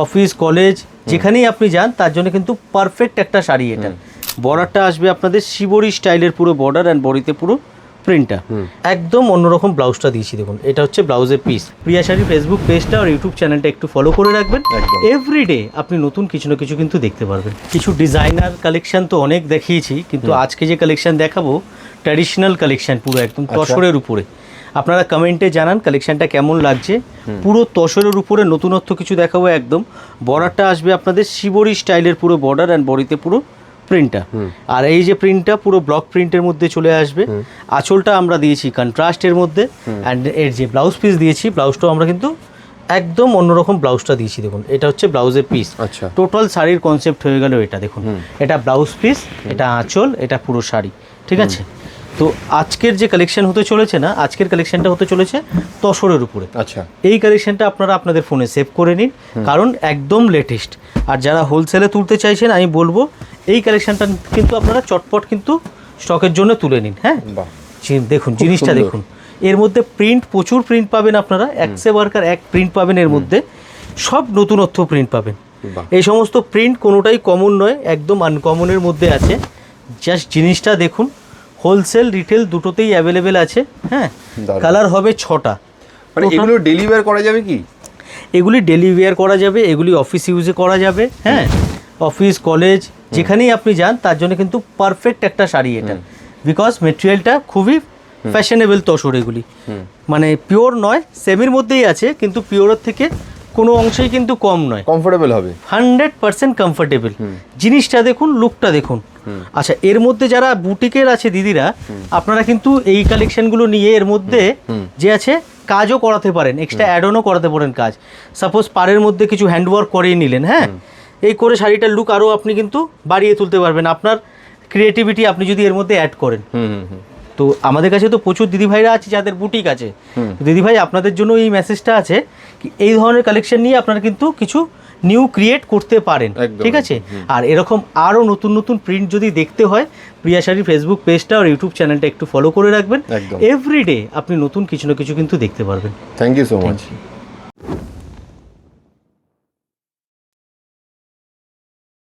Office college যেখানেই আপনি যান তার জন্য কিন্তু পারফেক্ট একটা শাড়ি এটা। বর্ডারটা আসবে আপনাদের শিবরি স্টাইলের পুরো বর্ডার অ্যান্ড বডিতে পুরো প্রিন্টটা একদম অন্যরকম। ব্লাউজটা দিয়েছি দেখুন, এটা হচ্ছে ব্লাউজের পিস। প্রিয়া শাড়ি ফেসবুক পেজটা আর ইউটিউব চ্যানেলটা একটু ফলো করে রাখবেন। এভরিডে আপনি নতুন কিছু না কিছু কিন্তু দেখতে পারবেন। কিছু ডিজাইনার কালেকশন তো অনেক দেখিয়েছি, কিন্তু আজকে যে কালেকশন দেখাবো ট্র্যাডিশনাল কালেকশন, পুরো একদম তসরের উপরে। আপনারা কমেন্টে জানান কালেকশনটা কেমন লাগছে। পুরো তসরের উপরে নতুনত্ব কিছু দেখাবো একদম। বর্ডারটা আসবে আপনাদের শিবরি স্টাইলের পুরো বর্ডার অ্যান্ড বডিতে পুরো প্রিন্টটা। আর এই যে প্রিন্টটা পুরো ব্লক প্রিন্টের মধ্যে চলে আসবে। আঁচলটা আমরা দিয়েছি কন্ট্রাস্টের মধ্যে, অ্যান্ড এর যে ব্লাউজ পিস দিয়েছি, ব্লাউজটাও আমরা কিন্তু একদম অন্যরকম ব্লাউজটা দিয়েছি দেখুন। এটা হচ্ছে ব্লাউজের পিস। আচ্ছা, টোটাল শাড়ির কনসেপ্ট হয়ে গেল এটা দেখুন। এটা ব্লাউজ পিস, এটা আঁচল, এটা পুরো শাড়ি, ঠিক আছে। তো আজকের যে কালেকশন হতে চলেছে না, আজকের কালেকশনটা হতে চলেছে তসরের উপরে। আচ্ছা, এই কালেকশনটা আপনারা আপনাদের ফোনে সেভ করে নিন, কারণ একদম লেটেস্ট। আর যারা হোলসেলে তুলতে চাইছেন আমি বলবো এই কালেকশনটা কিন্তু আপনারা চটপট কিন্তু স্টকের জন্য তুলে নিন। হ্যাঁ, দেখুন জিনিসটা দেখুন, এর মধ্যে প্রিন্ট প্রচুর প্রিন্ট পাবেন আপনারা। একসে বার্কার এক প্রিন্ট পাবেন, এর মধ্যে সব নতুনত্ব প্রিন্ট পাবেন। এই সমস্ত প্রিন্ট কোনোটাই কমন নয়, একদম আনকমনের মধ্যে আছে। জাস্ট জিনিসটা দেখুন, হোলসেল রিটেল দুটোতেই অ্যাভেলেবেল আছে। হ্যাঁ, কালার হবে 6টা। মানে এগুলো ডেলি ওয়্যার করা যাবে কি? এগুলি ডেলি ওয়্যার করা যাবে, এগুলি অফিস ইউজে করা যাবে। হ্যাঁ, অফিস কলেজ যেখানেই আপনি যান তার জন্য কিন্তু পারফেক্ট একটা শাড়ি এটা। বিকজ মেটেরিয়ালটা খুবই ফ্যাশনেবল তসর। এগুলি মানে পিওর নয়, সেমির মধ্যেই আছে, কিন্তু পিওরের থেকে কোনো অংশেই কিন্তু কম নয়। কমফোর্টেবল হবে, 100% কমফোর্টেবল। জিনিসটা দেখুন, লুকটা দেখুন। আচ্ছা, এর মধ্যে যারা বুটিকের আছে দিদিরা, আপনারা কিন্তু এই কালেকশনগুলো নিয়ে এর মধ্যে যে আছে কাজও করাতে পারেন, এক্সট্রা অ্যাড অনও করাতে পারেন কাজ। সাপোজ পাড়ের মধ্যে কিছু হ্যান্ডওয়ার্ক করিয়ে নিলেন, হ্যাঁ, এই করে শাড়িটার লুক আরও আপনি কিন্তু বাড়িয়ে তুলতে পারবেন আপনার ক্রিয়েটিভিটি আপনি যদি এর মধ্যে অ্যাড করেন। তো আমাদের কাছে তো প্রচুর দিদিভাইরা আছে যাদের বুটিক আছে। দিদিভাই, আপনাদের জন্য এই মেসেজটা আছে কি এই ধরনের কালেকশন নিয়ে আপনারা কিন্তু কিছু নিউ ক্রিয়েট করতে পারেন, ঠিক আছে। আর এরকম আরও নতুন নতুন প্রিন্ট যদি দেখতে হয়, প্রিয়া শাড়ি ফেসবুক পেজটা আর ইউটিউব চ্যানেলটা একটু ফলো করে রাখবেন। এভরিডে আপনি নতুন কিছু না কিছু কিন্তু দেখতে পারবেন। Thank you so much.